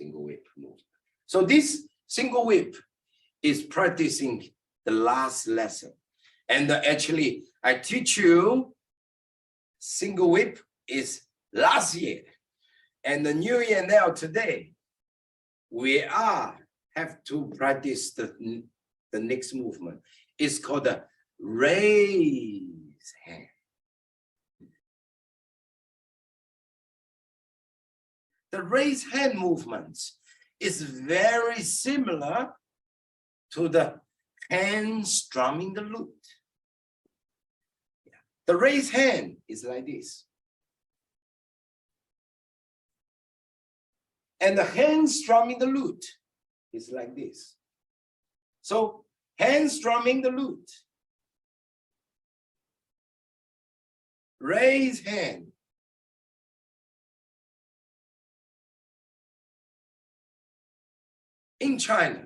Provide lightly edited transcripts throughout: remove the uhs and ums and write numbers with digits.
single whip movement. So this single whip is practicing the last lesson. And actually, I teach you single whip is last year. And the new year now today, we have to practice the next movement. It's called the raise hand. The raise hand movements is very similar to the hand strumming the lute. The raised hand is like this. And the hand strumming the lute is like this. So hand strumming the lute, raise hand. In China,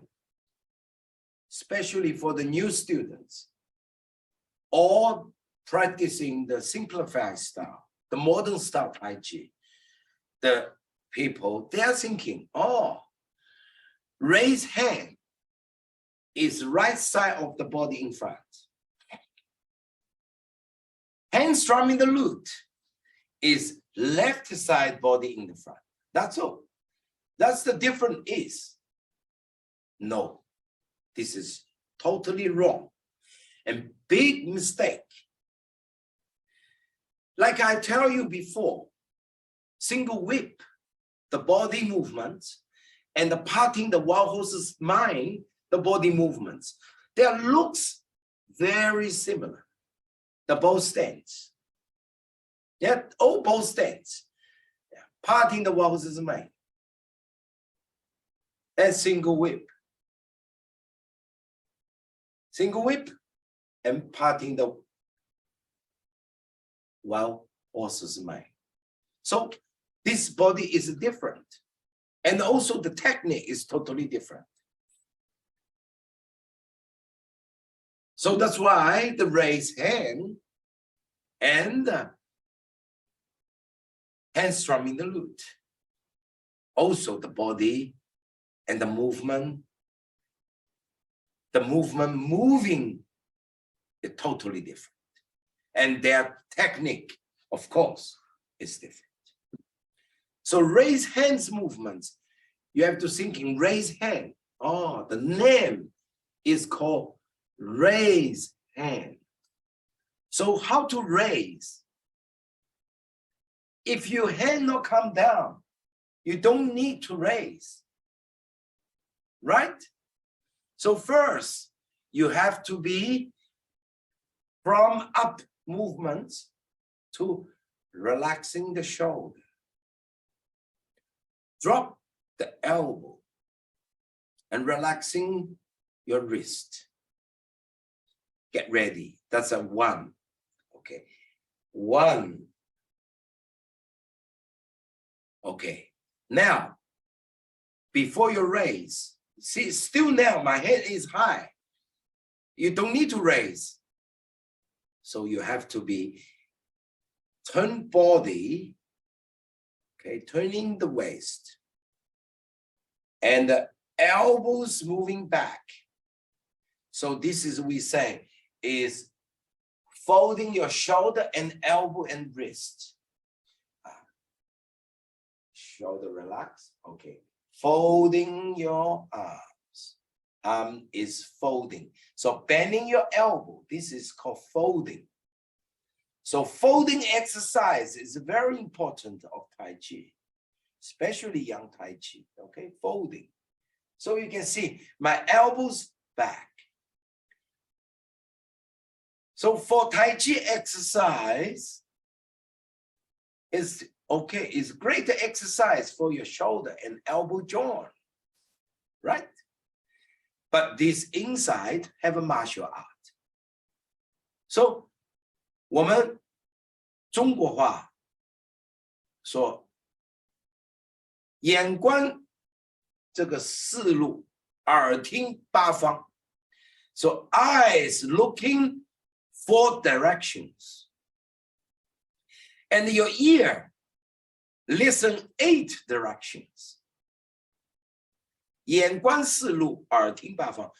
especially for the new students, or practicing the simplified style, the modern style Tai Chi, the people, they are thinking, oh, raise hand is right side of the body in front. Hand strumming the lute is left side body in the front. That's all. That's the difference is. No, this is totally wrong and big mistake. Like I tell you before, single whip, the body movements, and the parting the wild horse's mind, the body movements, their looks very similar. The both stance. Yeah, all both stance. Yeah. Parting the wild horse's mind. And single whip. Single whip and parting the wild horse's mind. So this body is different. And also the technique is totally different. So that's why the raised hand and hand strumming the lute. Also the body and the movement moving is totally different. And their technique, of course, is different. So raise hands movements, you have to think in raise hand. Oh, the name is called raise hand. So how to raise? If your hand not come down, you don't need to raise, right? So first, you have to be from up movements to relaxing the shoulder. Drop the elbow and relaxing your wrist. Get ready. That's a 1. Okay. 1. Okay. Now, before you raise, see, still now my head is high. You don't need to raise. So you have to be turn body, okay, turning the waist. And the elbows moving back. So this is, we say, is folding your shoulder and elbow and wrist. Shoulder relax, okay. Folding your arms. Is folding. So bending your elbow, this is called folding. So folding exercise is very important of Tai Chi, especially young Tai Chi, okay, folding. So you can see my elbows back. So for Tai Chi exercise, is okay, it's great exercise for your shoulder and elbow joint, right? But this inside have a martial art. So 我们中国话说眼观这个四路，耳听八方。So eyes looking 4 directions. And your ear listen 8 directions. 眼观四路，耳听八方。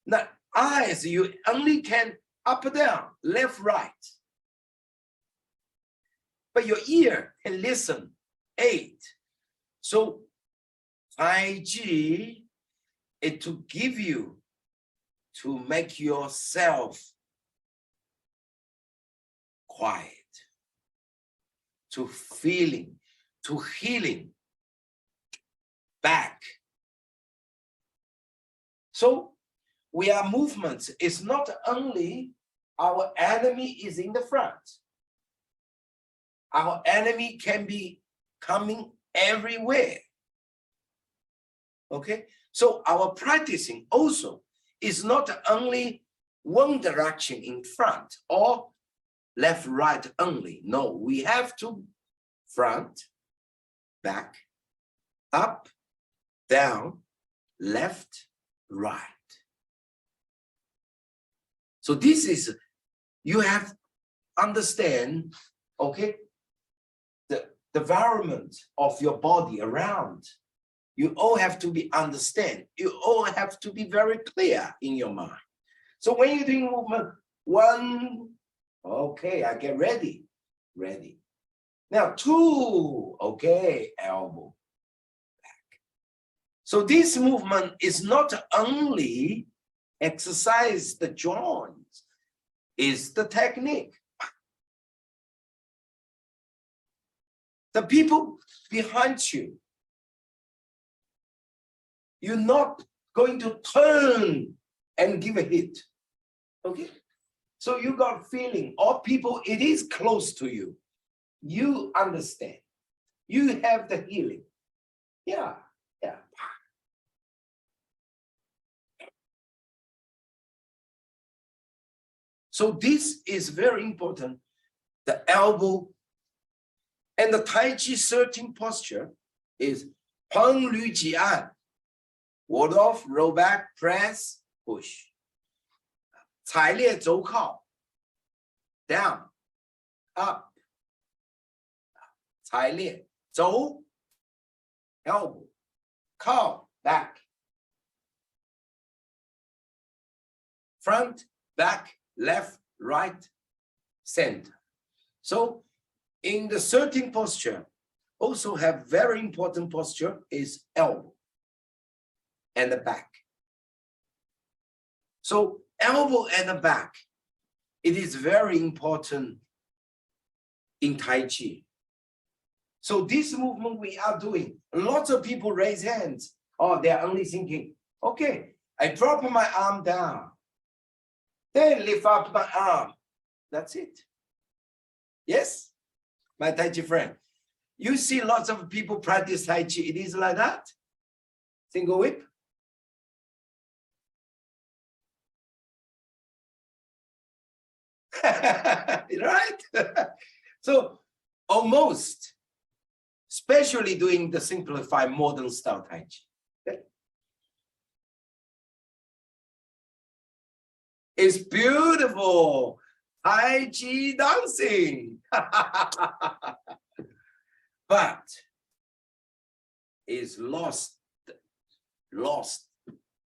Now, eyes, you only can up, down, left, right. But your ear can listen, 8. So, Tai Chi is to give you, to make yourself quiet, to feeling, to healing back. So we are movements. It's not only our enemy is in the front. Our enemy can be coming everywhere. Okay, so our practicing also is not only one direction in front or left, right only. No, we have to front, back, up, down, left, right. So this is, you have to understand, okay, the environment of your body around. You all have to be understand. You all have to be very clear in your mind. So when you're doing movement, 1, okay, I get ready, ready. Now 2, okay, elbow, back. So this movement is not only exercise the joints, is the technique. The people behind you, you're not going to turn and give a hit, okay? So you got feeling, or people, it is close to you. You understand, you have the healing. Yeah, yeah. So this is very important, the elbow. And the Tai Chi 13 posture is Peng Lü Ji An. Ward off, roll back, press, push. 踩列肘靠 down, up. 踩列肘 elbow, 靠 back. Front, back, left, right, center. So in the 13 posture, also have very important posture is elbow and the back. So elbow and the back, it is very important in Tai Chi. So this movement we are doing, lots of people raise hands. Oh, they're only thinking, okay, I drop my arm down, then lift up my arm. That's it. Yes, my Tai Chi friend. You see lots of people practice Tai Chi. It is like that. Single whip. Right? So almost, especially doing the simplified modern style Tai Chi. Okay? It's beautiful. Tai Chi dancing. But is lost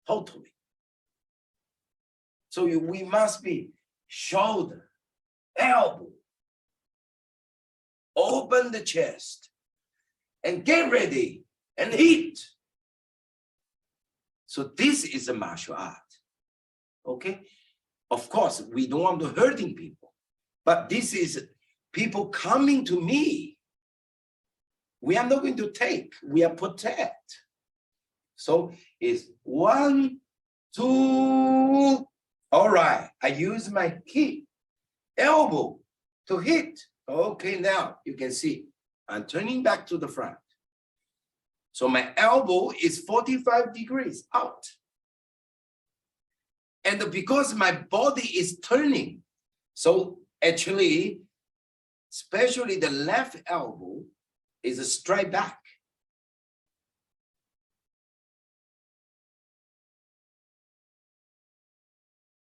totally. So we must be shoulder, elbow, open the chest, and get ready and hit. So this is a martial art. Okay? Of course, we don't want to hurting people, but this is people coming to me. We are not going to take, we are protect. So it's 1, 2. All right, I use my key, elbow to hit. Okay, now you can see I'm turning back to the front. So my elbow is 45 degrees out. And because my body is turning, so actually, especially the left elbow is straight back.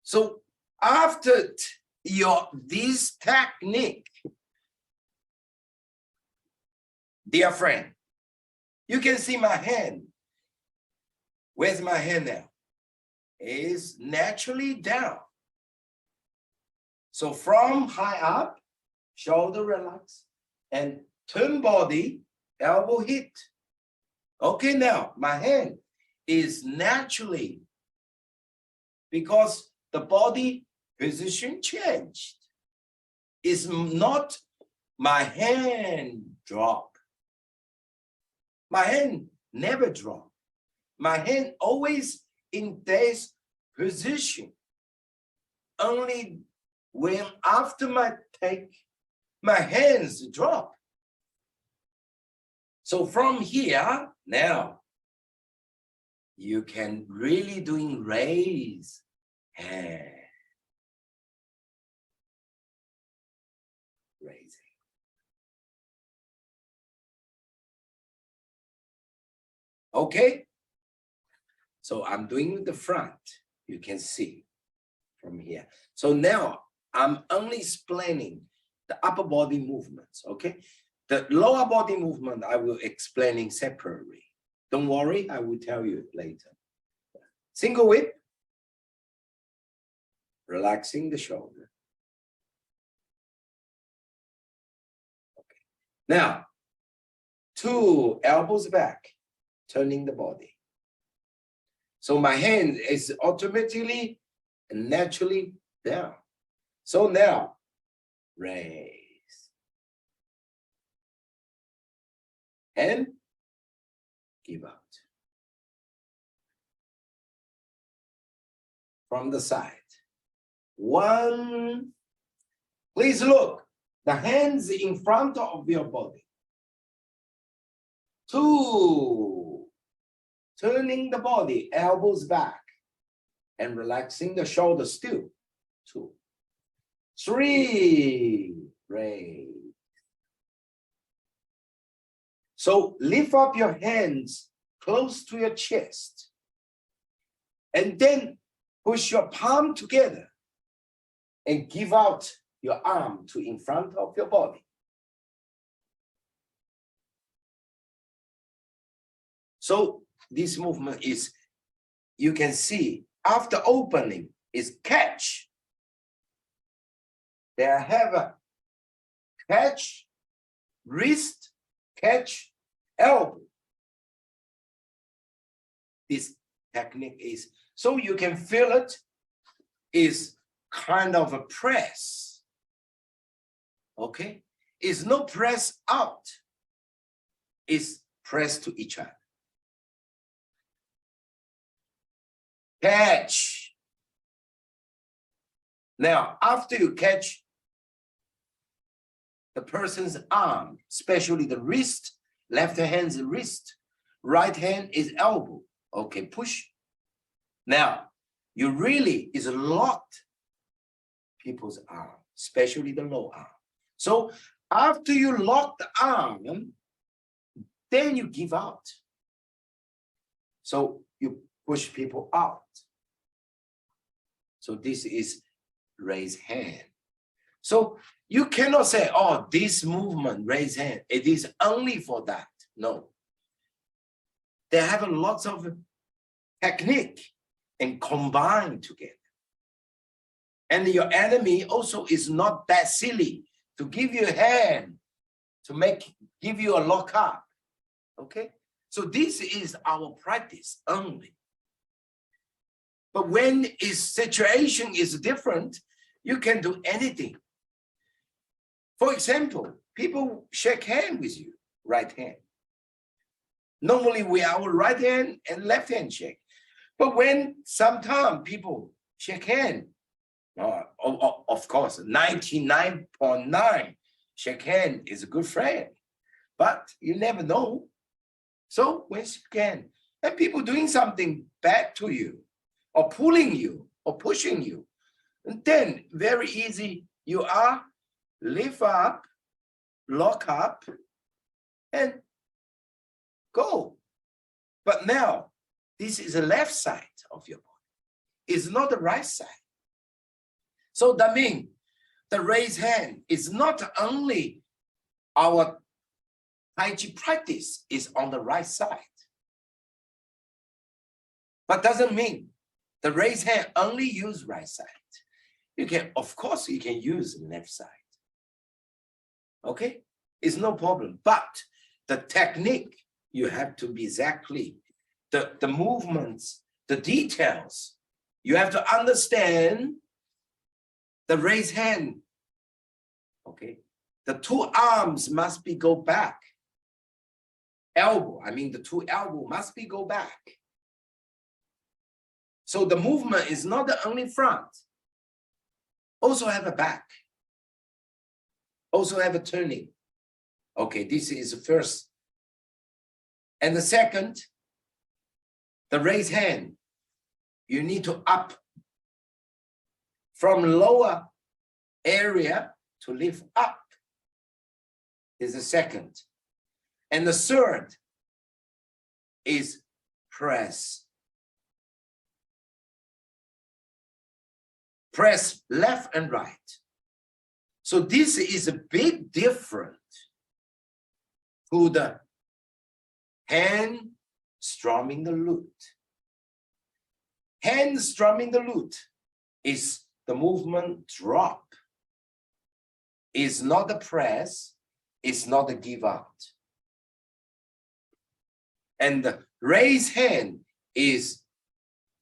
So after this technique, dear friend, you can see my hand. Where's my hand now? Is naturally down. So from high up, shoulder relax, and turn body, elbow hit. Okay, now my hand is naturally, because the body position changed. It's not my hand drop. My hand never drop. My hand always in this position. Only when after my take, my hands drop. So from here, now, you can really doing raise hand. Raising. Okay? So I'm doing the front, you can see from here. So now I'm only explaining the upper body movements, okay? The lower body movement, I will explaining separately. Don't worry, I will tell you later. Single whip, relaxing the shoulder. Okay. Now, 2 elbows back, turning the body. So my hand is automatically and naturally down. So now, raise. And give out. From the side. 1. Please look. The hands in front of your body. 2. Turning the body, elbows back. And relaxing the shoulders still. 2. 3. Raise. So lift up your hands close to your chest. And then push your palm together. And give out your arm to in front of your body. So this movement is, you can see, after opening is catch. They have a catch, wrist, catch, elbow. This technique is, so you can feel it, is kind of a press. Okay? It's no press out. It's press to each other. Catch. Now, after you catch the person's arm, especially the wrist, left hand's wrist, right hand is elbow. Okay, push. Now, you really is locked people's arm, especially the low arm. So after you lock the arm, then you give out. So you push people out. So this is raise hand. So you cannot say, oh, this movement, raise hand, it is only for that. No. They have lots of technique and combine together. And your enemy also is not that silly to give you a hand, to give you a lock up. Okay? So this is our practice only. But when its situation is different, you can do anything. For example, people shake hands with you, right hand. Normally we our right hand and left hand shake. But when sometimes people shake hands, of course, 99.9 shake hand is a good friend. But you never know. So when you can, and people doing something bad to you, or pulling you, or pushing you, and then very easy, you are lift up, lock up, and go. But now, this is the left side of your body. It's not the right side. So that means the raised hand is not only our Tai Chi practice is on the right side. But doesn't mean the raised hand only use right side. You can, of course, you can use left side. Okay, it's no problem. But the technique, you have to be exactly the movements, the details. You have to understand the raised hand. Okay, the two arms must be go back. Elbow, I mean the two elbow must be go back. So the movement is not the only front. Also have a back. Also have a turning. Okay, this is the first. And the second, the raised hand. You need to up from lower area to lift up. Is the second. And the third is press. Press left and right. So this is a big difference to the hand strumming the lute. Hand strumming the lute is the movement drop. It's not the press, it's not the give out. And the raised hand is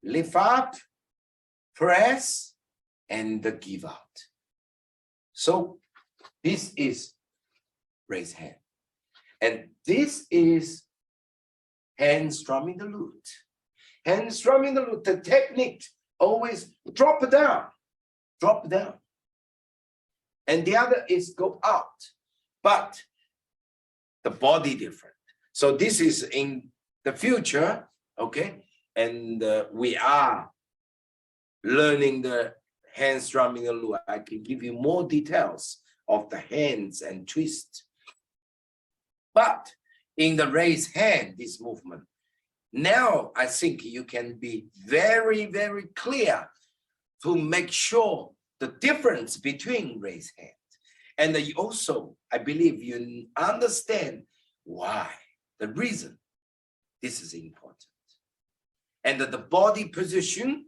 lift up, press, and the give out. So this is raised hand. And this is hand strumming the lute. Hand strumming the lute, the technique always drop down, drop down. And the other is go out, but the body different. So this is in the future, okay? And we are learning the hand strumming the lute. I can give you more details of the hands and twist. But in the raised hand, this movement, now I think you can be very, very clear to make sure the difference between raised hand. And you also, I believe you understand why, the reason this is important. And the body position,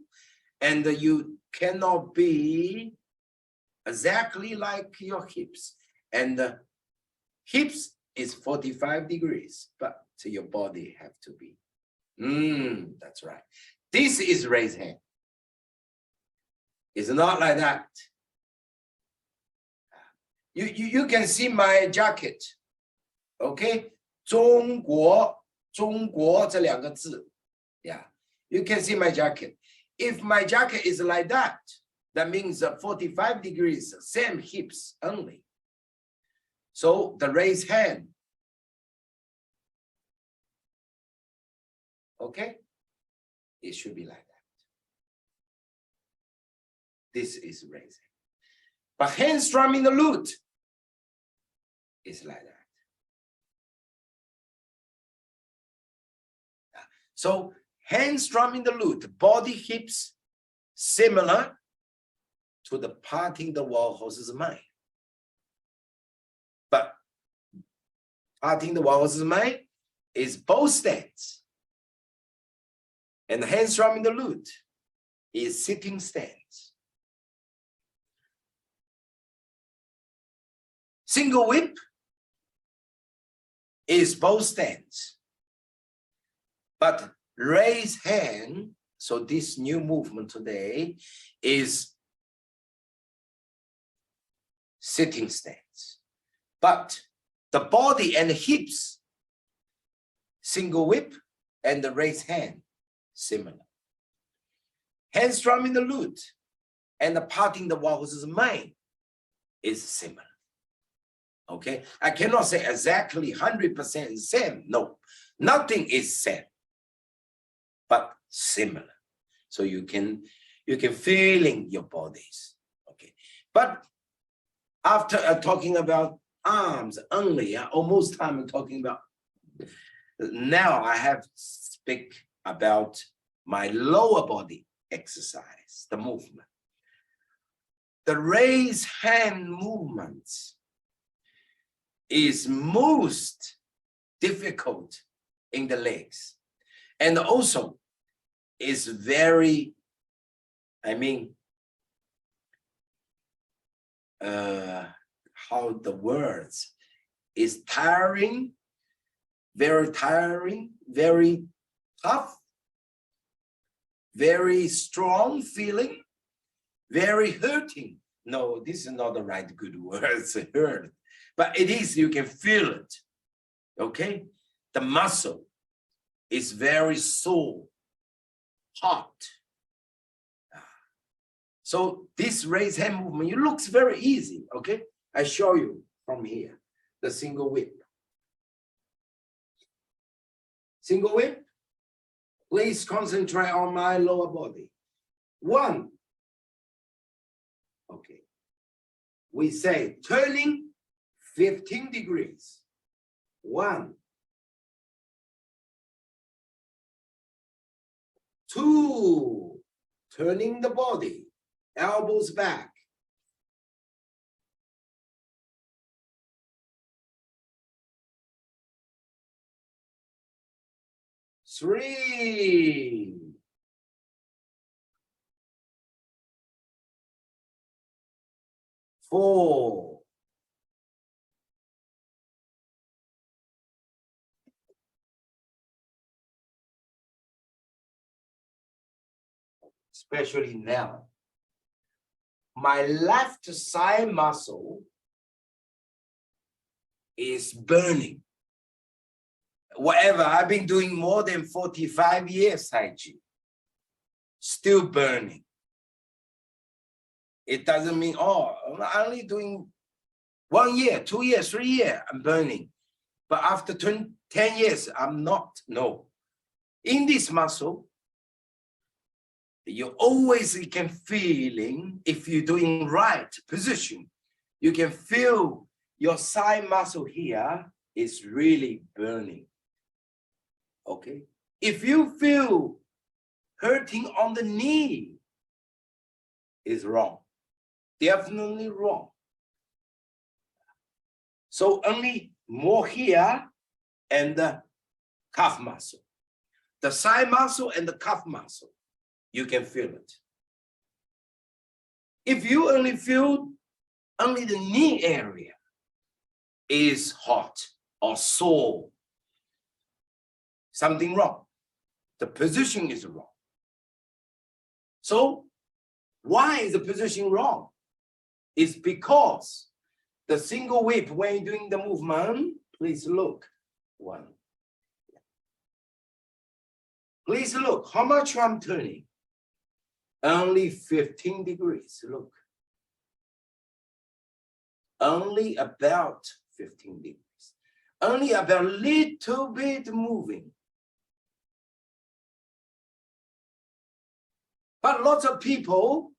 and you cannot be exactly like your hips. And the hips is 45 degrees, but so your body have to be. That's right. This is raised hand. It's not like that. You can see my jacket. Okay? 中国这两个字. Yeah. You can see my jacket. If my jacket is like that, that means 45 degrees, same hips only. So the raised hand. Okay? It should be like that. This is raised hand. But hand strumming the lute is like that. So hand strumming the lute, body hips similar to the parting the wall horse's mind. But parting the wall horse's mind is both stance. And the hand strumming the lute is sitting stance. Single whip is both stance. But raised hand, so this new movement today is sitting stance. But the body and the hips, single whip and the raised hand, similar. Hand strumming the lute and the parting the walrus's mind is similar. Okay, I cannot say exactly 100% same. No, nothing is same, but similar. So you can feeling your bodies. Okay, but after talking about arms only, almost time I'm talking about. Now I have to speak about my lower body exercise, the movement. The raised hand movements is most difficult in the legs. And also is very, I mean, how the words is tiring, very tough, very strong feeling, very hurting. No, this is not the right good word, it's hurt. But it is, you can feel it, okay? The muscle is very sore, hot. So this raise hand movement, it looks very easy, okay? I show you from here, the single whip. Single whip, please concentrate on my lower body. 1. Okay. We say turning 15 degrees. 1. 2. Turning the body, elbows back. 3. 4. 5. Especially now, my left side muscle is burning. Whatever, I've been doing more than 45 years Tai Chi, still burning. It doesn't mean, oh, I'm only doing 1 year, 2 years, 3 years, I'm burning. But after 10 years, I'm not, no. In this muscle, you always can feeling, if you're doing right position, you can feel your side muscle here is really burning. Okay, if you feel hurting on the knee, is wrong, definitely wrong. So only more here and the calf muscle, the side muscle and the calf muscle, you can feel it. If you only feel only the knee area is hot or sore, something wrong. The position is wrong. So why is the position wrong? It's because the single whip, when you're doing the movement, please look. 1. Please look how much I'm turning. Only 15 degrees, look. Only about 15 degrees. Only about a little bit moving. But lots of people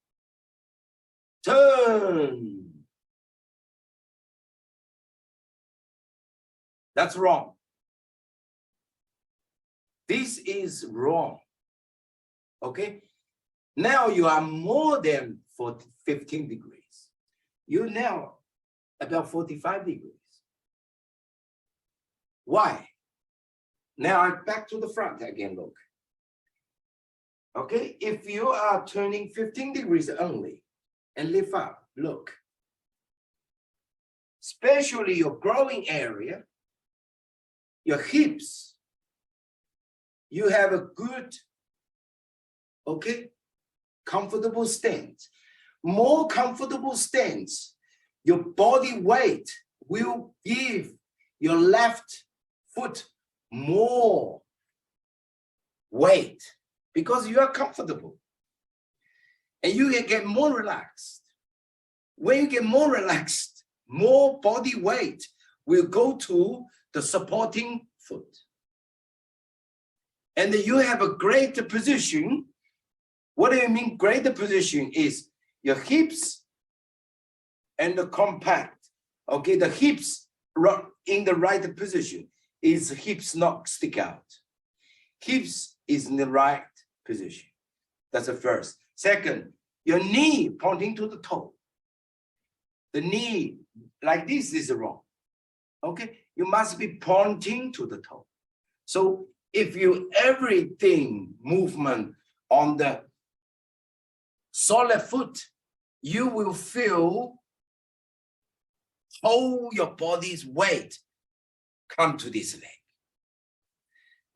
turn. That's wrong. This is wrong. Okay? Now you are more than 15 degrees. You now about 45 degrees. Why? Now back to the front again, look. Okay, if you are turning 15 degrees only and lift up, look. Especially your growing area, your hips, you have a good, okay, comfortable stance. More comfortable stance, your body weight will give your left foot more weight because you are comfortable and you can get more relaxed. When you get more relaxed, more body weight will go to the supporting foot. And you have a greater position. What do you mean greater position? Is your hips and the compact. Okay, the hips in the right position. Is hips not stick out. Hips is in the right position. That's the first. Second, your knee pointing to the toe. The knee like this is wrong. Okay, you must be pointing to the toe. So if you everything movement on the solid foot, you will feel whole your body's weight come to this leg.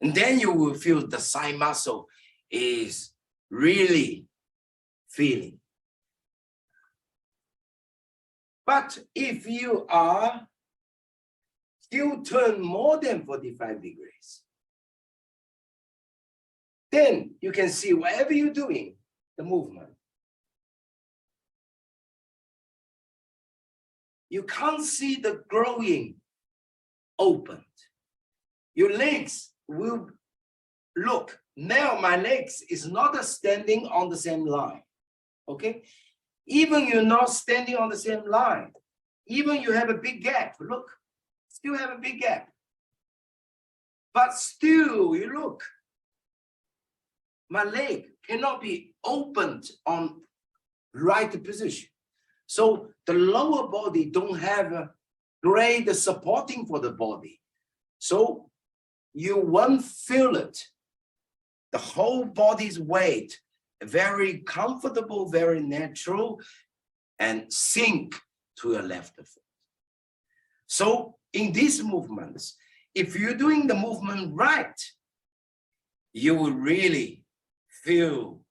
And then you will feel the side muscle is really feeling. But if you are still turn more than 45 degrees, then you can see whatever you're doing, the movement. You can't see the growing opened. Your legs will look. Now my legs is not standing on the same line. Okay? Even you're not standing on the same line, even you have a big gap, look, still have a big gap. But still, you look, my leg cannot be opened on right position. So the lower body don't have a great supporting for the body. So you won't feel it. The whole body's weight, very comfortable, very natural, and sink to your left foot. So in these movements, if you're doing the movement right, you will really feel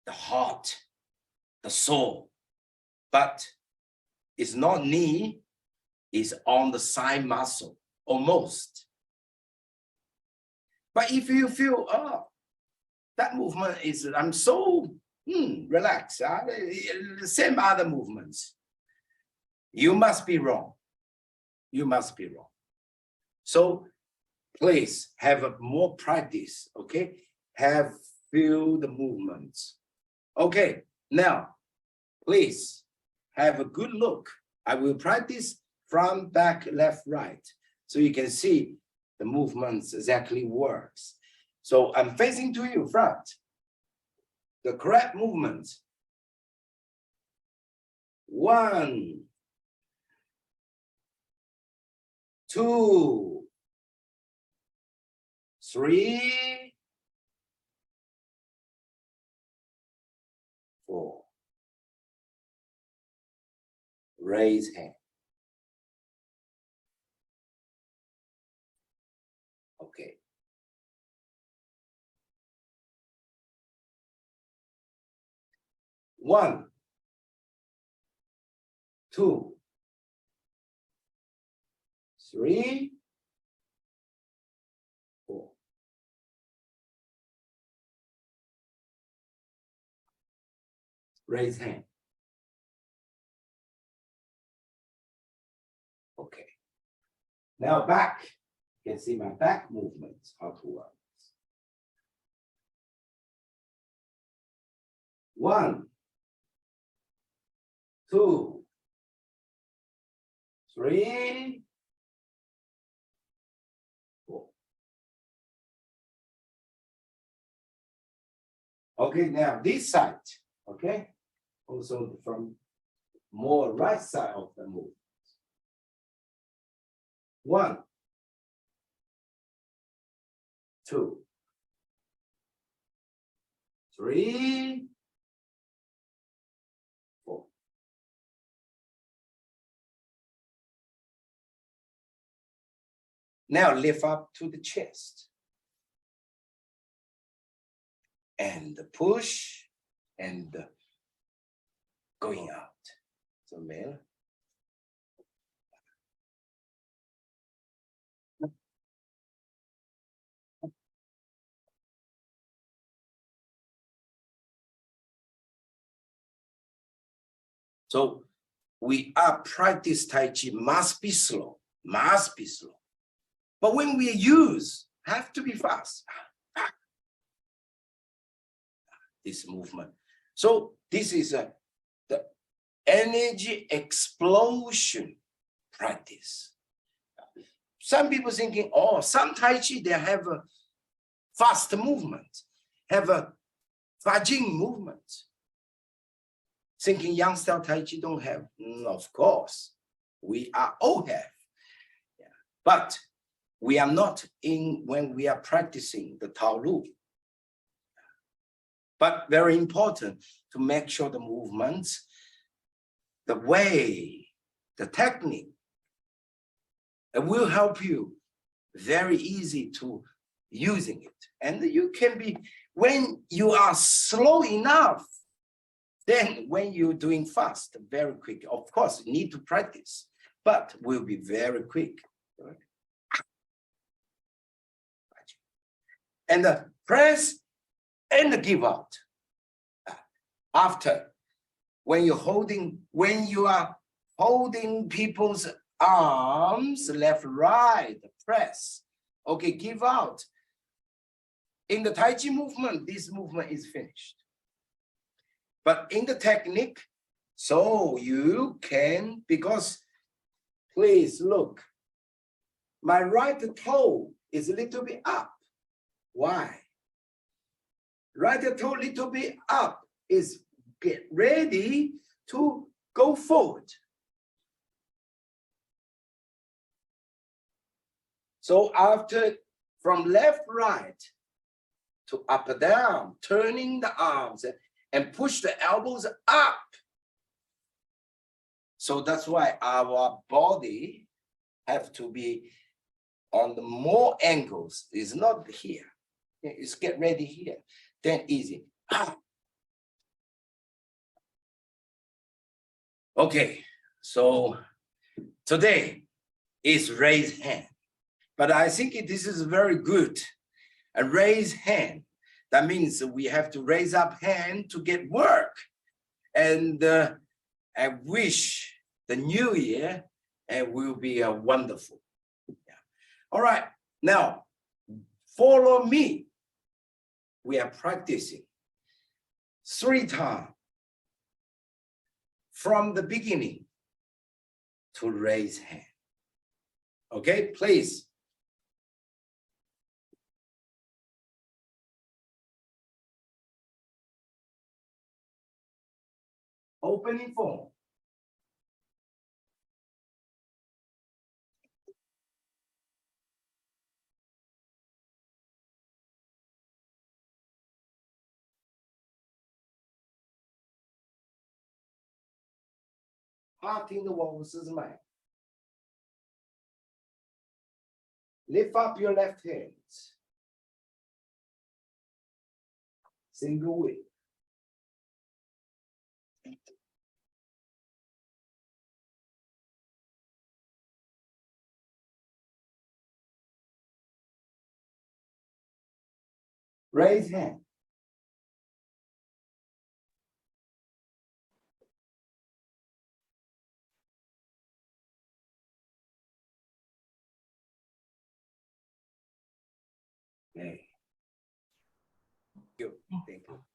the heart, the soul. But it's not knee, it's on the side muscle, almost. But if you feel, oh, that movement is, I'm so relaxed, same other movements, you must be wrong. You must be wrong. So please have a more practice, okay? Feel the movements. Okay, now, please have a good look. I will practice front, back, left, right. So you can see the movements exactly works. So I'm facing to you front. The correct movement. 1, 2, 3, 4. Raise hand. Okay. One, 2, 3, 4. Raise hand. Okay. Now back. You can see my back movements, how to work. 1, 2, 3, 4. Okay, now this side, okay? Also from more right side of the movement. 1, 2, 3, 4. Now lift up to the chest. And push and going out. So man. So we are practice Tai Chi must be slow, must be slow. But when we use, have to be fast. This movement. So this is the energy explosion practice. Some people thinking, oh, some Tai Chi, they have a fast movement, have a Fa Jin movement. Thinking young style Tai Chi don't have. Of course, we are all have. Yeah. But we are not in when we are practicing the Taolu. But very important to make sure the movements, the way, the technique, it will help you very easy to using it. And you can be, when you are slow enough, then when you're doing fast, very quick, of course, you need to practice, but will be very quick. Right? And press and give out. After, when you are holding people's arms, left, right, press. Okay, give out. In the Tai Chi movement, this movement is finished. But in the technique, so you can, because please look, my right toe is a little bit up. Why? Right toe a little bit up is get ready to go forward. So after from left, right to up, down, turning the arms and push the elbows up. So that's why our body have to be on the more angles. It's not here. It's get ready here. Then easy. Okay, so today is raise hand. But I think this is very good. A raise hand. That means we have to raise up hand to get work. And I wish the new year will be wonderful. Yeah. All right, now follow me. We are practicing 3 times from the beginning to raise hand. Okay, please. Opening form. Heart in the walls is mine. Lift up your left hand. Single way. Raise hand. Okay. Thank you.